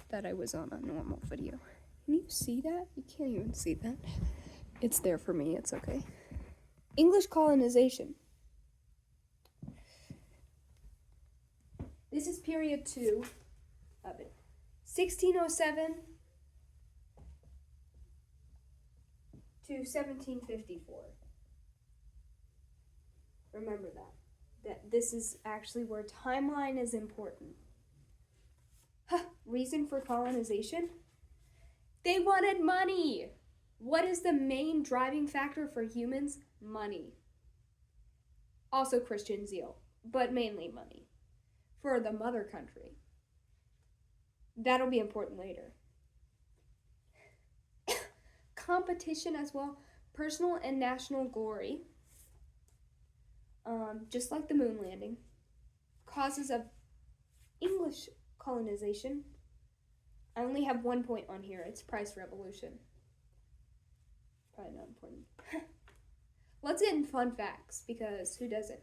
that I was on a normal video. Can you see that? You can't even see that. It's there for me, it's okay. English colonization. This is period 2 of it. 1607 to 1754. Remember that this is actually where timeline is important. Reason for colonization? They wanted money. What is the main driving factor for humans? Money. Also Christian zeal, but mainly money. For the mother country. That'll be important later. Competition as well. Personal and national glory. Just like the moon landing. Causes of English colonization. I only have 1 point on here. It's price revolution. Probably not important. Let's get in fun facts, because who doesn't?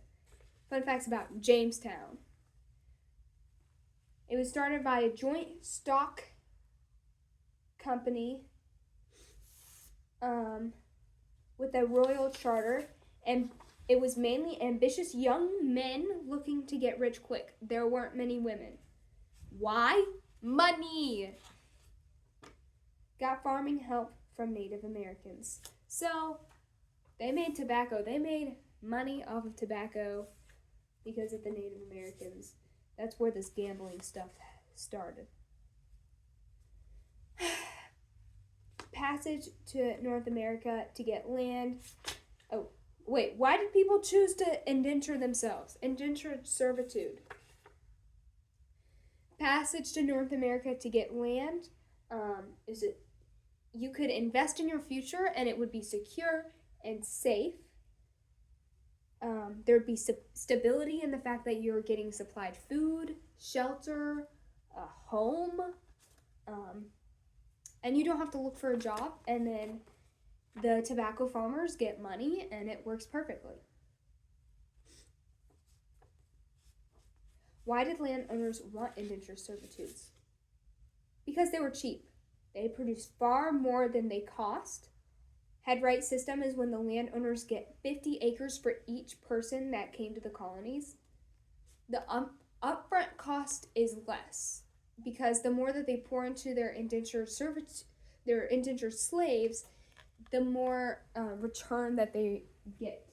Fun facts about Jamestown. It was started by a joint stock company with a royal charter, and it was mainly ambitious young men looking to get rich quick. There weren't many women. Why? Money! Got farming help from Native Americans. So, they made tobacco. They made money off of tobacco because of the Native Americans. That's where this gambling stuff started. Passage to North America to get land. Oh, wait. Why did people choose to indenture themselves? Indentured servitude. Passage to North America to get land. You could invest in your future and it would be secure and safe. There'd be stability in the fact that you're getting supplied food, shelter, a home, and you don't have to look for a job, and then the tobacco farmers get money, and it works perfectly. Why did landowners want indentured servitudes? Because they were cheap. They produced far more than they cost. Headright system is when the landowners get 50 acres for each person that came to the colonies. The upfront cost is less because the more that they pour into their indentured slaves, the more return that they get.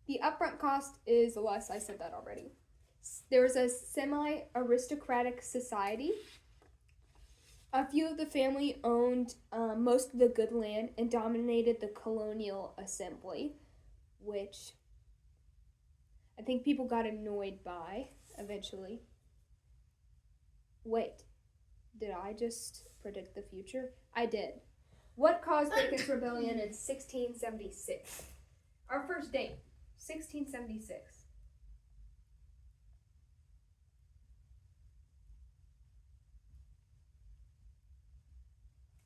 The upfront cost is less. I said that already. There was a semi-aristocratic society. A few of the family owned most of the good land and dominated the colonial assembly, which I think people got annoyed by eventually. Wait, did I just predict the future? I did. What caused Bacon's Rebellion in 1676? Our first date, 1676.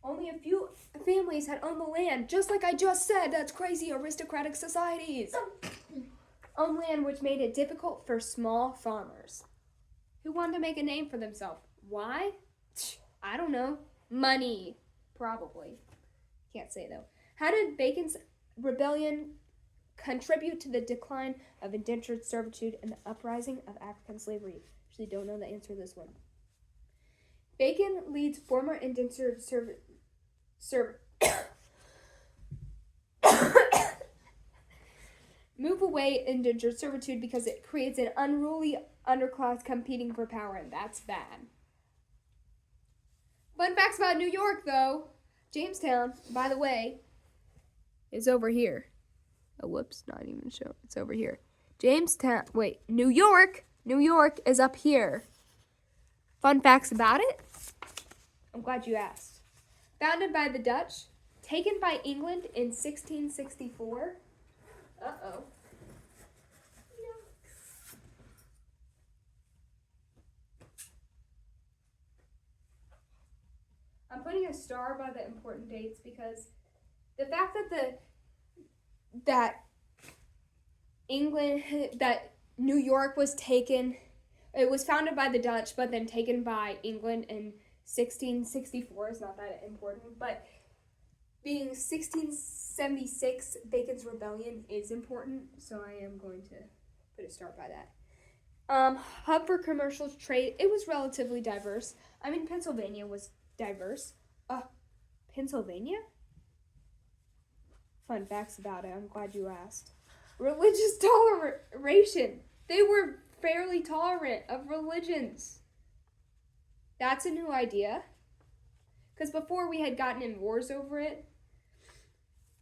Only a few families had owned the land, just like I just said. That's crazy aristocratic societies. Owned land, which made it difficult for small farmers who wanted to make a name for themselves. Why? I don't know. Money. Probably. Can't say, though. How did Bacon's Rebellion contribute to the decline of indentured servitude and the uprising of African slavery? Actually, don't know the answer to this one. Bacon leads former indentured move away indentured servitude because it creates an unruly underclass competing for power, and that's bad. Fun facts about New York, though. Jamestown, by the way, is over here. Oh, whoops, not even shown. It's over here. Jamestown, wait, New York is up here. Fun facts about it? I'm glad you asked. Founded by the Dutch, taken by England in 1664. Uh-oh. I'm putting a star by the important dates because the fact that England, that New York was taken. It was founded by the Dutch, but then taken by England in 1664. It's not that important, but being 1676, Bacon's Rebellion is important, so I am going to put a start by that. Hub for commercial trade, it was relatively diverse. I mean, Pennsylvania was diverse. Pennsylvania? Fun facts about it, I'm glad you asked. Religious toleration. They were fairly tolerant of religions. That's a new idea. Because before we had gotten in wars over it.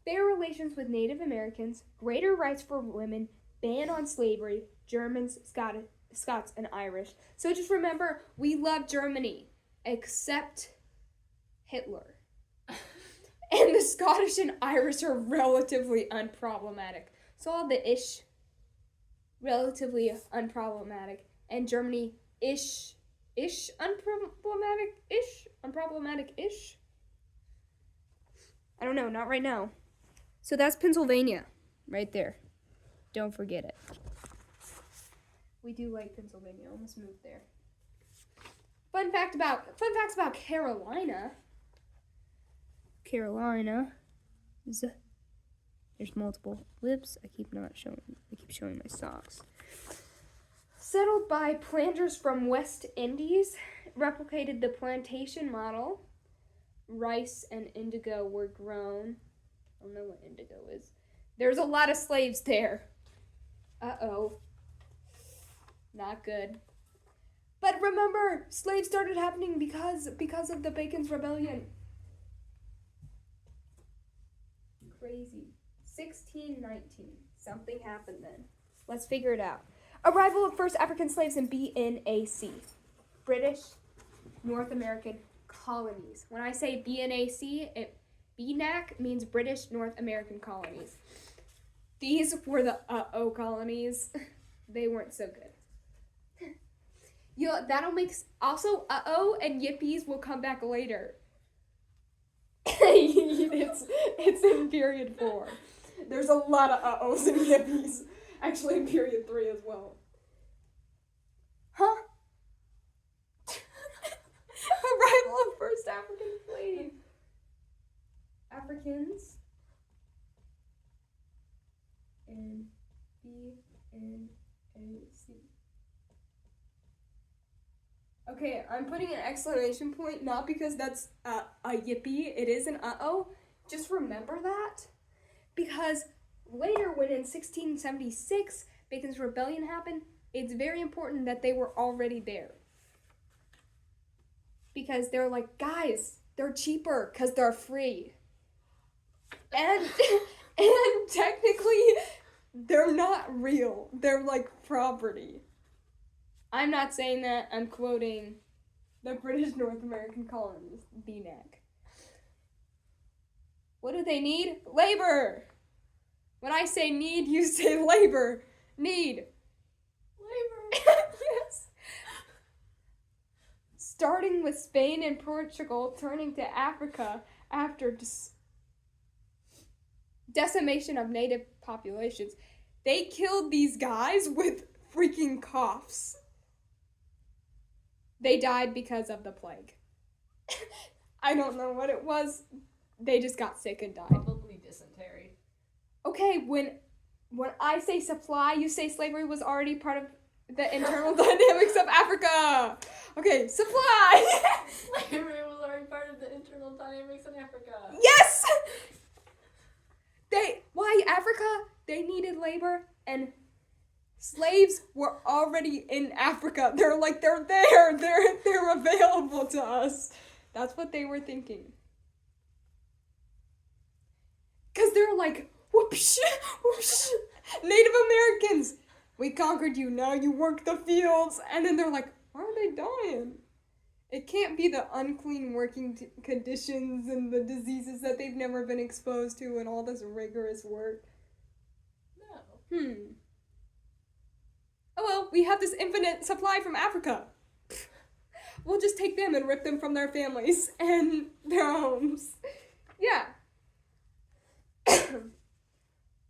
Fair relations with Native Americans, greater rights for women, ban on slavery, Germans, Scots, and Irish. So just remember, we love Germany, except Hitler. And the Scottish and Irish are relatively unproblematic. So all the ish, relatively unproblematic. And Germany, unproblematic-ish. I don't know, not right now. So that's Pennsylvania, right there. Don't forget it. We do like Pennsylvania. Almost moved there. Fun facts about Carolina. Carolina is there's multiple lips. I keep showing my socks. Settled by planters from West Indies, replicated the plantation model. Rice and indigo were grown. I don't know what indigo is. There's a lot of slaves there. Uh-oh. Not good. But remember, slaves started happening because of the Bacon's Rebellion. Crazy. 1619. Something happened then. Let's figure it out. Arrival of first African slaves in BNAC. British North American colonies. When I say BNAC, BNAC means British North American colonies. These were the colonies. They weren't so good. That'll make also and yippies will come back later. It's in period 4. There's a lot of uh-ohs and yippies. Actually in period 3 as well. Huh? Arrival of first African slave. Africans in BNAC. Okay, I'm putting an exclamation point, not because that's a yippee, it is an uh-oh. Just remember that, because later when in 1676 Bacon's Rebellion happened, it's very important that they were already there. Because they're like, guys, they're cheaper because they're free. And technically, they're not real. They're like property. I'm not saying that. I'm quoting the British North American colonies, BNAC. What do they need? Labor! When I say need, you say labor. Need. Labor. Yes. Starting with Spain and Portugal, turning to Africa after decimation of native populations. They killed these guys with freaking coughs. They died because of the plague. I don't know what it was. They just got sick and died. Probably dysentery. Okay, when I say supply, you say slavery was already part of the internal dynamics of Africa. Okay, supply. Slavery was already part of the internal dynamics in Africa. Yes! Why Africa? They needed labor, and slaves were already in Africa. They're there. They're available to us. That's what they were thinking. Because they're like, whoosh, whoosh, Native Americans, we conquered you, now you work the fields. And then they're like, why are they dying? It can't be the unclean working conditions and the diseases that they've never been exposed to and all this rigorous work. No. Oh well, we have this infinite supply from Africa. We'll just take them and rip them from their families and their homes. Yeah.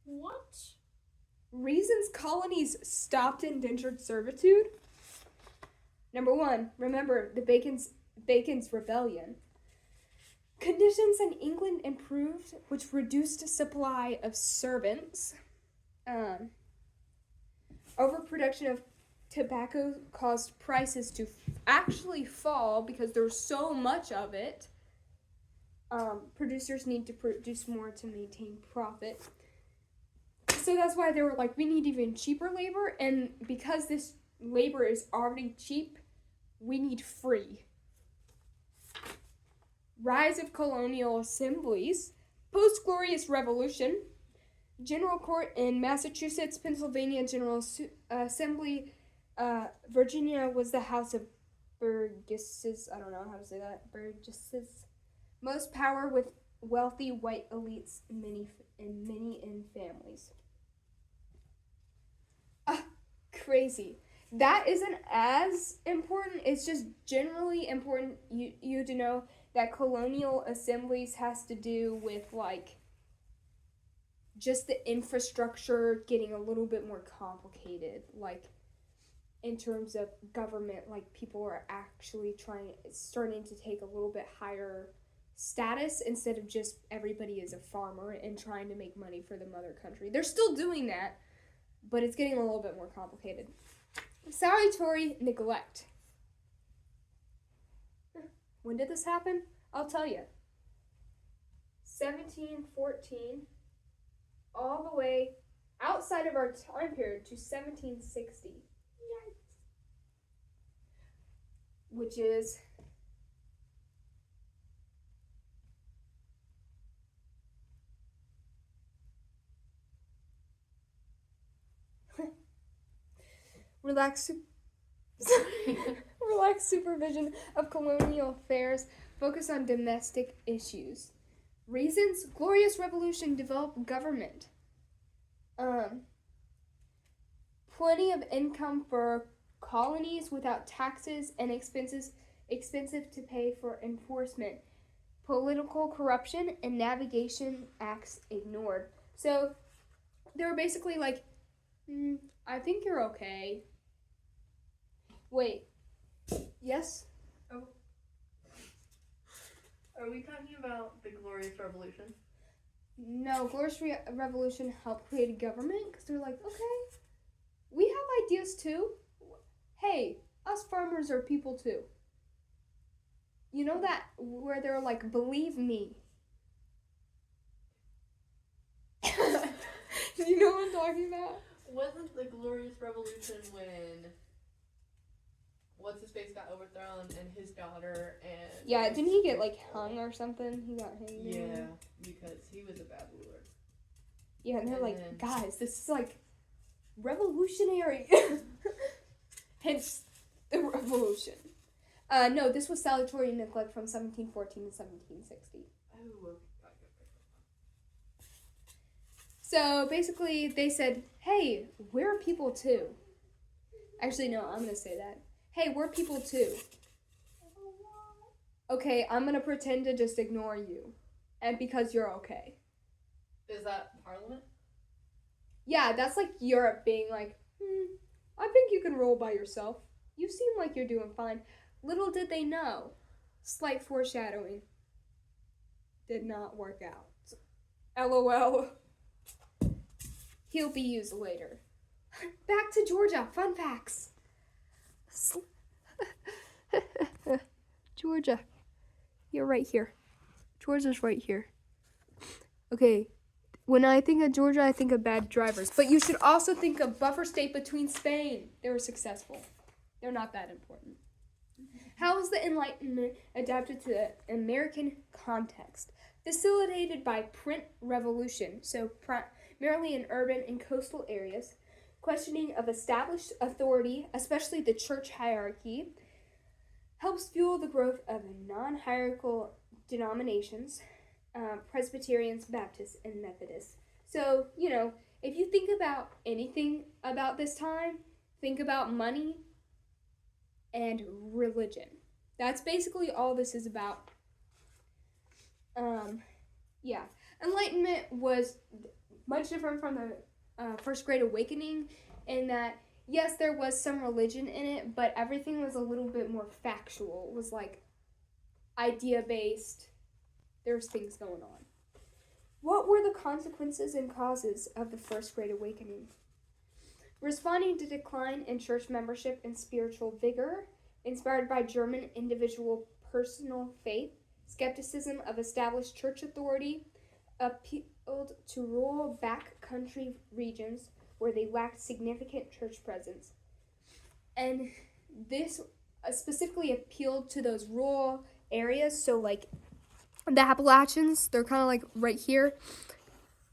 What Reasons colonies stopped indentured servitude. Number 1, remember the Bacon's Rebellion. Conditions in England improved, which reduced supply of servants. Overproduction of tobacco caused prices to actually fall because there's so much of it. Producers need to produce more to maintain profit. So that's why they were like, we need even cheaper labor, and because this labor is already cheap, we need free. Rise of colonial assemblies. Post-Glorious Revolution. General Court in Massachusetts, Pennsylvania, General Assembly, Virginia was the House of Burgesses. I don't know how to say that. Burgesses. Most power with wealthy white elites and many in families. Crazy. That isn't as important. It's just generally important you to know that colonial assemblies has to do with like just the infrastructure getting a little bit more complicated, like in terms of government, like people are actually starting to take a little bit higher status instead of just everybody is a farmer and trying to make money for the mother country. They're still doing that, but it's getting a little bit more complicated. Salutary neglect. When did this happen? I'll tell you. 1714, all the way outside of our time period to 1760. Yikes. Which is relaxed supervision of colonial affairs, focus on domestic issues. Reasons: Glorious Revolution developed government. Plenty of income for colonies without taxes and expensive to pay for enforcement. Political corruption and navigation acts ignored. So they were basically like, I think you're okay. Wait. Yes? Oh. Are we talking about the Glorious Revolution? No, Glorious Revolution helped create a government because they're like, okay, we have ideas too. Hey, us farmers are people too. You know that where they're like, believe me. You know what I'm talking about? Wasn't the Glorious Revolution when what's-his-face got overthrown and his daughter and... Yeah, didn't he get like hung or something? He got hanged. Yeah, because he was a bad ruler. Yeah, and they're like, guys, this is like revolutionary. Hence the revolution. No, this was salutary neglect from 1714 to 1760. Oh, So basically, they said, hey, we're people too. Actually, no, I'm going to say that. Hey, we're people too. Okay, I'm going to pretend to just ignore you. And because you're okay. Is that Parliament? Yeah, that's like Europe being like, I think you can roll by yourself. You seem like you're doing fine. Little did they know. Slight foreshadowing. Did not work out. LOL. He'll be used later. Back to Georgia. Fun facts. Georgia. You're right here. Georgia's right here. Okay. When I think of Georgia, I think of bad drivers. But you should also think of buffer state between Spain. They were successful. They're not that important. How was the Enlightenment adapted to the American context? Facilitated by print revolution, so primarily in urban and coastal areas, questioning of established authority, especially the church hierarchy, helps fuel the growth of non-hierarchical denominations, Presbyterians, Baptists, and Methodists. So, you know, if you think about anything about this time, think about money and religion. That's basically all this is about. Yeah. Enlightenment was much different from the First Great Awakening, in that, yes, there was some religion in it, but everything was a little bit more factual. It was like idea-based. There's things going on. What were the consequences and causes of the First Great Awakening? Responding to decline in church membership and spiritual vigor, inspired by German individual personal faith, skepticism of established church authority, appealed to rural backcountry regions where they lacked significant church presence. And this specifically appealed to those rural areas, so like the Appalachians, they're kind of like right here.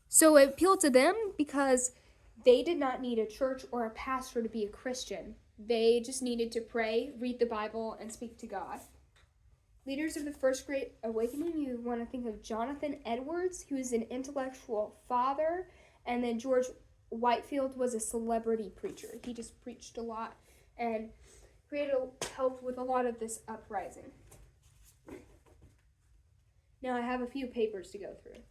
So it appealed to them because they did not need a church or a pastor to be a Christian. They just needed to pray, read the Bible, and speak to God. Leaders of the First Great Awakening, you want to think of Jonathan Edwards, who is an intellectual father, and then George Whitefield was a celebrity preacher. He just preached a lot and helped with a lot of this uprising. Now I have a few papers to go through.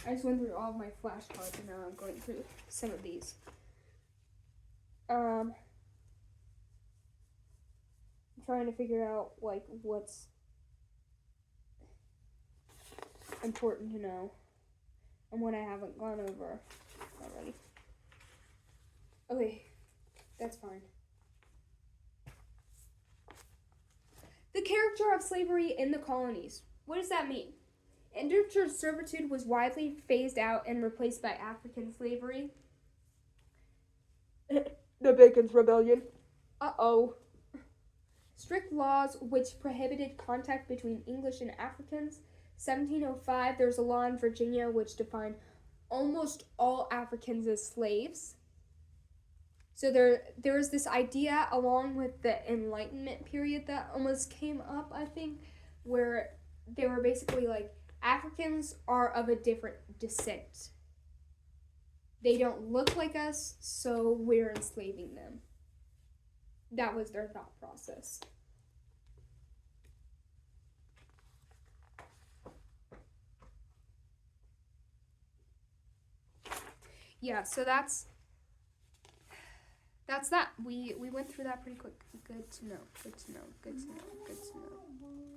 I just went through all of my flashcards and now I'm going through some of these. I'm trying to figure out like what's important to know and what I haven't gone over already. Okay, that's fine. The character of slavery in the colonies. What does that mean? Indentured servitude was widely phased out and replaced by African slavery. The Bacon's Rebellion. Uh-oh. Strict laws which prohibited contact between English and Africans. 1705, there's a law in Virginia which defined almost all Africans as slaves. So there was this idea along with the Enlightenment period that almost came up, I think, where they were basically like, Africans are of a different descent. They don't look like us, so we're enslaving them. That was their thought process. Yeah, so that's that. We went through that pretty quick. Good to know. Good to know. Good to know. Good to know.